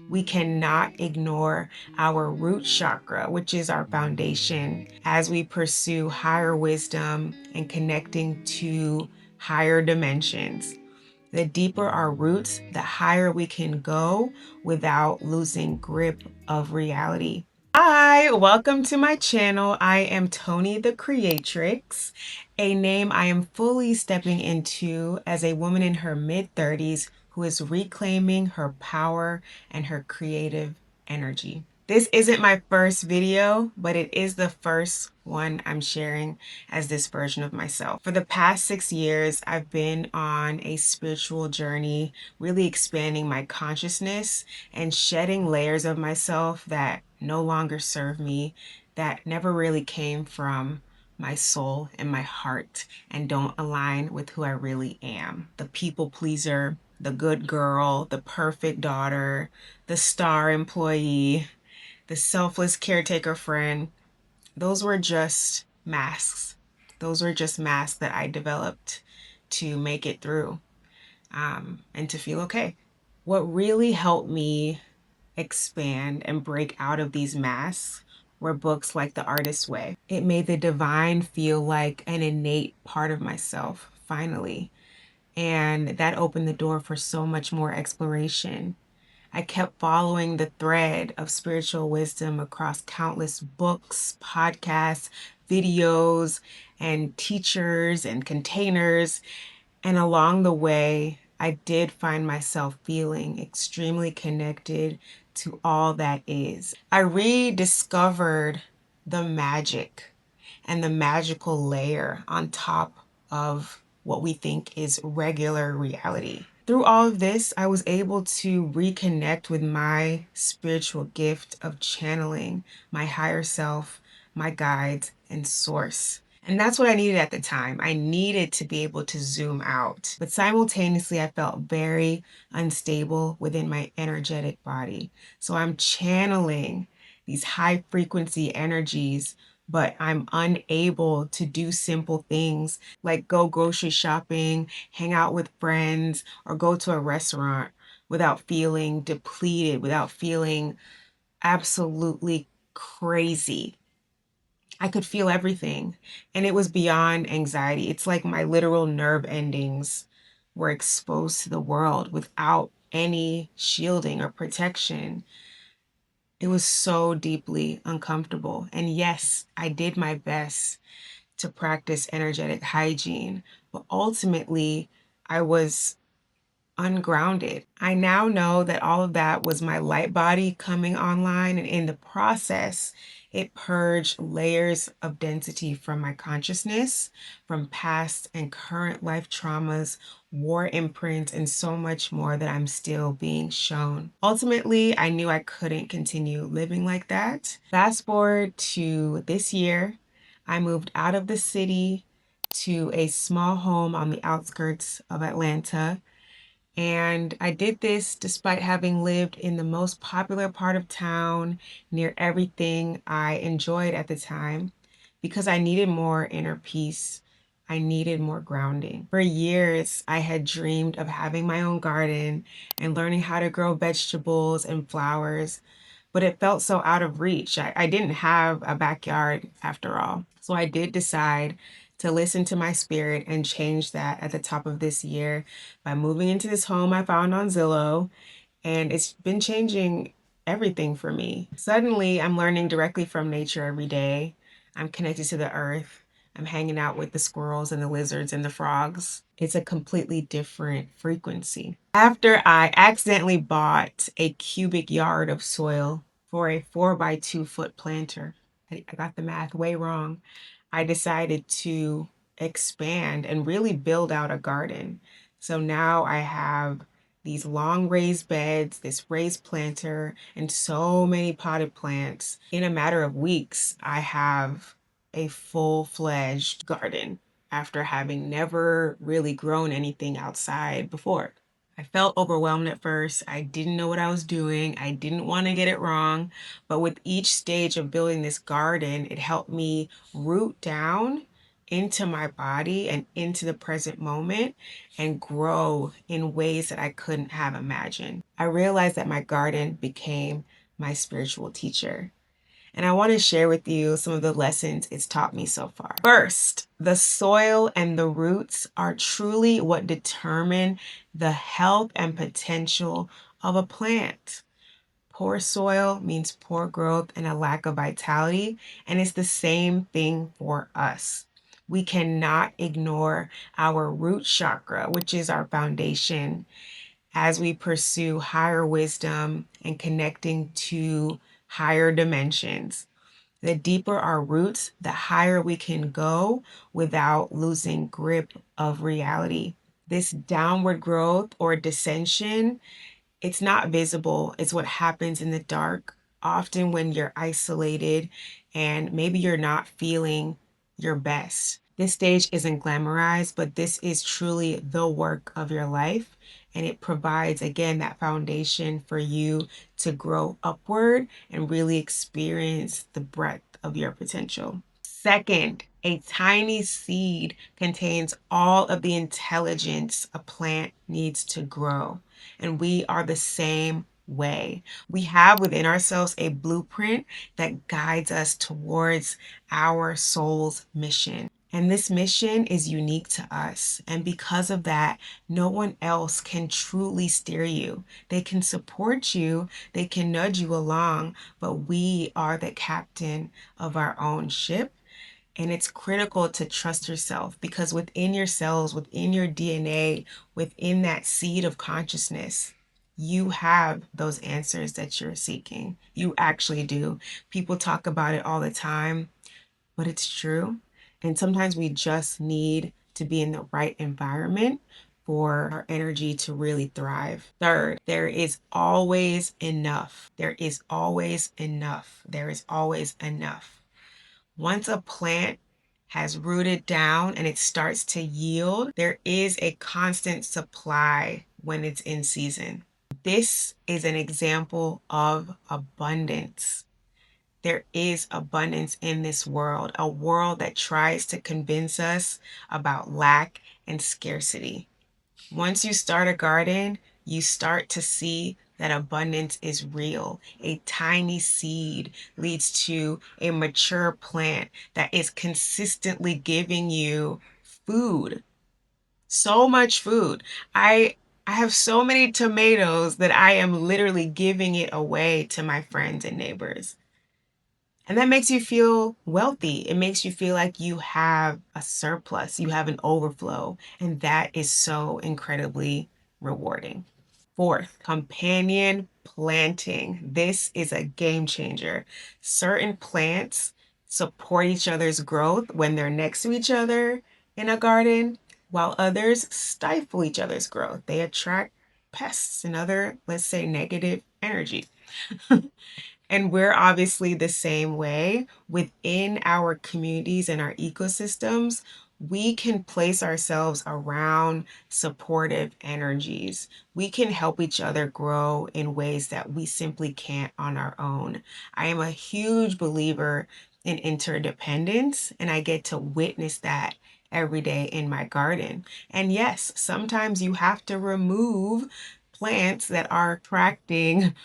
We cannot ignore our root chakra, which is our foundation, as we pursue higher wisdom and connecting to higher dimensions. The deeper our roots, the higher we can go without losing grip of reality. Hi, welcome to my channel. I am Tony the Creatrix, a name I am fully stepping into as a woman in her mid-30s who is reclaiming her power and her creative energy. This isn't my first video, but it is the first one I'm sharing as this version of myself. For the past 6 years, I've been on a spiritual journey, really expanding my consciousness and shedding layers of myself that no longer serve me, that never really came from my soul and my heart and don't align with who I really am. The people pleaser, the good girl, the perfect daughter, the star employee, the selfless caretaker friend, those were just masks. Those were just masks that I developed to make it through and to feel okay. What really helped me expand and break out of these masks were books like The Artist's Way. It made the divine feel like an innate part of myself, finally. And that opened the door for so much more exploration. I kept following the thread of spiritual wisdom across countless books, podcasts, videos, and teachers and containers. And along the way, I did find myself feeling extremely connected to all that is. I rediscovered the magic and the magical layer on top of what we think is regular reality. Through all of this, I was able to reconnect with my spiritual gift of channeling my higher self, my guides, and source. And that's what I needed at the time. I needed to be able to zoom out. But simultaneously, I felt very unstable within my energetic body. So I'm channeling these high frequency energies, but I'm unable to do simple things like go grocery shopping, hang out with friends, or go to a restaurant without feeling depleted, without feeling absolutely crazy. I could feel everything, and it was beyond anxiety. It's like my literal nerve endings were exposed to the world without any shielding or protection. It was so deeply uncomfortable. And yes, I did my best to practice energetic hygiene, but ultimately I was ungrounded. I now know that all of that was my light body coming online, and in the process, it purged layers of density from my consciousness, from past and current life traumas, war imprints, and so much more that I'm still being shown. Ultimately, I knew I couldn't continue living like that. Fast forward to this year, I moved out of the city to a small home on the outskirts of Atlanta. And I did this despite having lived in the most popular part of town, near everything I enjoyed at the time, because I needed more inner peace. I needed more grounding. For years, I had dreamed of having my own garden and learning how to grow vegetables and flowers, but it felt so out of reach. I didn't have a backyard after all. So I did decide to listen to my spirit and change that at the top of this year by moving into this home I found on Zillow. And it's been changing everything for me. Suddenly, I'm learning directly from nature every day. I'm connected to the earth. I'm hanging out with the squirrels and the lizards and the frogs. It's a completely different frequency. After I accidentally bought a cubic yard of soil for a 4 by 2 foot planter, I got the math way wrong. I decided to expand and really build out a garden. So now I have these long raised beds, this raised planter, and so many potted plants. In a matter of weeks, I have a full-fledged garden after having never really grown anything outside before. I felt overwhelmed at first. I didn't know what I was doing. I didn't want to get it wrong. But with each stage of building this garden, it helped me root down into my body and into the present moment and grow in ways that I couldn't have imagined. I realized that my garden became my spiritual teacher. And I want to share with you some of the lessons it's taught me so far. First, the soil and the roots are truly what determine the health and potential of a plant. Poor soil means poor growth and a lack of vitality, and it's the same thing for us. We cannot ignore our root chakra, which is our foundation, as we pursue higher wisdom and connecting to higher dimensions. The deeper our roots, the higher we can go without losing grip of reality. This downward growth or dissension, it's not visible. It's what happens in the dark, often when you're isolated and maybe you're not feeling your best. This stage isn't glamorized, but this is truly the work of your life. And it provides, again, that foundation for you to grow upward and really experience the breadth of your potential. Second, a tiny seed contains all of the intelligence a plant needs to grow. And we are the same way. We have within ourselves a blueprint that guides us towards our soul's mission. And this mission is unique to us. And because of that, no one else can truly steer you. They can support you, they can nudge you along, but we are the captain of our own ship. And it's critical to trust yourself because within your cells, within your DNA, within that seed of consciousness, you have those answers that you're seeking. You actually do. People talk about it all the time, but it's true. And sometimes we just need to be in the right environment for our energy to really thrive. Third, there is always enough. There is always enough. There is always enough. Once a plant has rooted down and it starts to yield, there is a constant supply when it's in season. This is an example of abundance. There is abundance in this world, a world that tries to convince us about lack and scarcity. Once you start a garden, you start to see that abundance is real. A tiny seed leads to a mature plant that is consistently giving you food. So much food. I have so many tomatoes that I am literally giving it away to my friends and neighbors. And that makes you feel wealthy. It makes you feel like you have a surplus, you have an overflow. And that is so incredibly rewarding. Fourth, companion planting. This is a game changer. Certain plants support each other's growth when they're next to each other in a garden, while others stifle each other's growth. They attract pests and other, let's say, negative energy. And we're obviously the same way within our communities and our ecosystems. We can place ourselves around supportive energies. We can help each other grow in ways that we simply can't on our own. I am a huge believer in interdependence, and I get to witness that every day in my garden. And yes, sometimes you have to remove plants that are attracting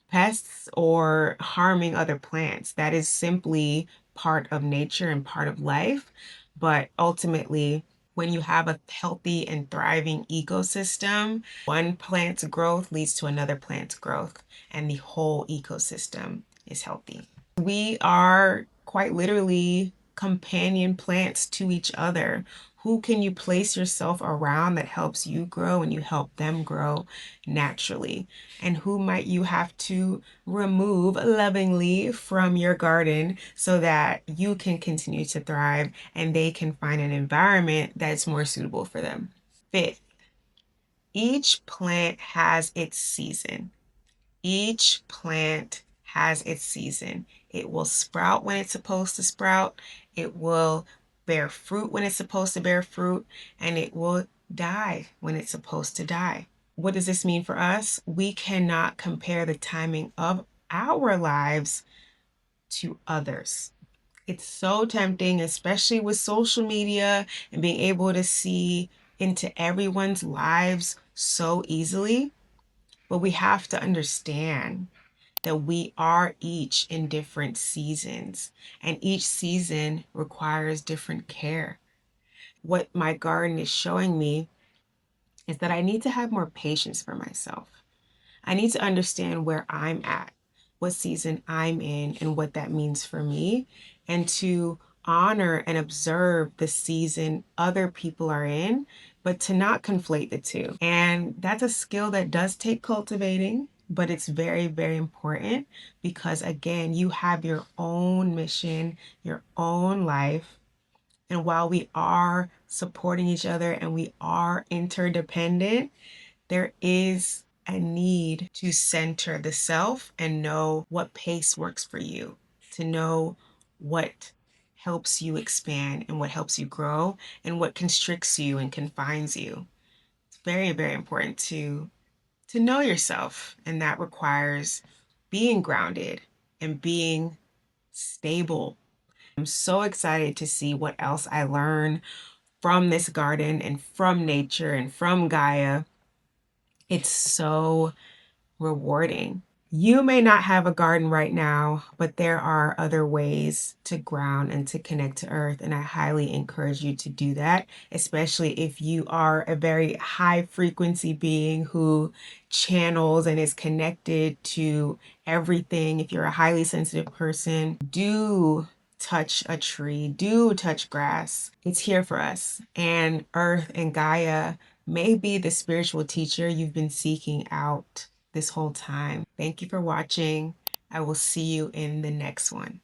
pests or harming other plants. That is simply part of nature and part of life. But ultimately, when you have a healthy and thriving ecosystem, one plant's growth leads to another plant's growth, and the whole ecosystem is healthy. We are quite literally companion plants to each other. Who can you place yourself around that helps you grow and you help them grow naturally? And who might you have to remove lovingly from your garden so that you can continue to thrive and they can find an environment that's more suitable for them? Fifth, each plant has its season. Each plant has its season. It will sprout when it's supposed to sprout. It will bear fruit when it's supposed to bear fruit. And it will die when it's supposed to die. What does this mean for us? We cannot compare the timing of our lives to others. It's so tempting, especially with social media and being able to see into everyone's lives so easily. But we have to understand that we are each in different seasons, and each season requires different care. What my garden is showing me is that I need to have more patience for myself. I need to understand where I'm at, what season I'm in, and what that means for me, and to honor and observe the season other people are in, but to not conflate the two. And that's a skill that does take cultivating, but it's very, very important because, again, you have your own mission, your own life. And while we are supporting each other and we are interdependent, there is a need to center the self and know what pace works for you, to know what helps you expand and what helps you grow and what constricts you and confines you. It's very, very important to know yourself, and that requires being grounded and being stable. I'm so excited to see what else I learn from this garden and from nature and from Gaia. It's so rewarding. You may not have a garden right now, but there are other ways to ground and to connect to earth. And I highly encourage you to do that, especially if you are a very high frequency being who channels and is connected to everything. If you're a highly sensitive person, do touch a tree, do touch grass. It's here for us. And earth and Gaia may be the spiritual teacher you've been seeking out this whole time. Thank you for watching. I will see you in the next one.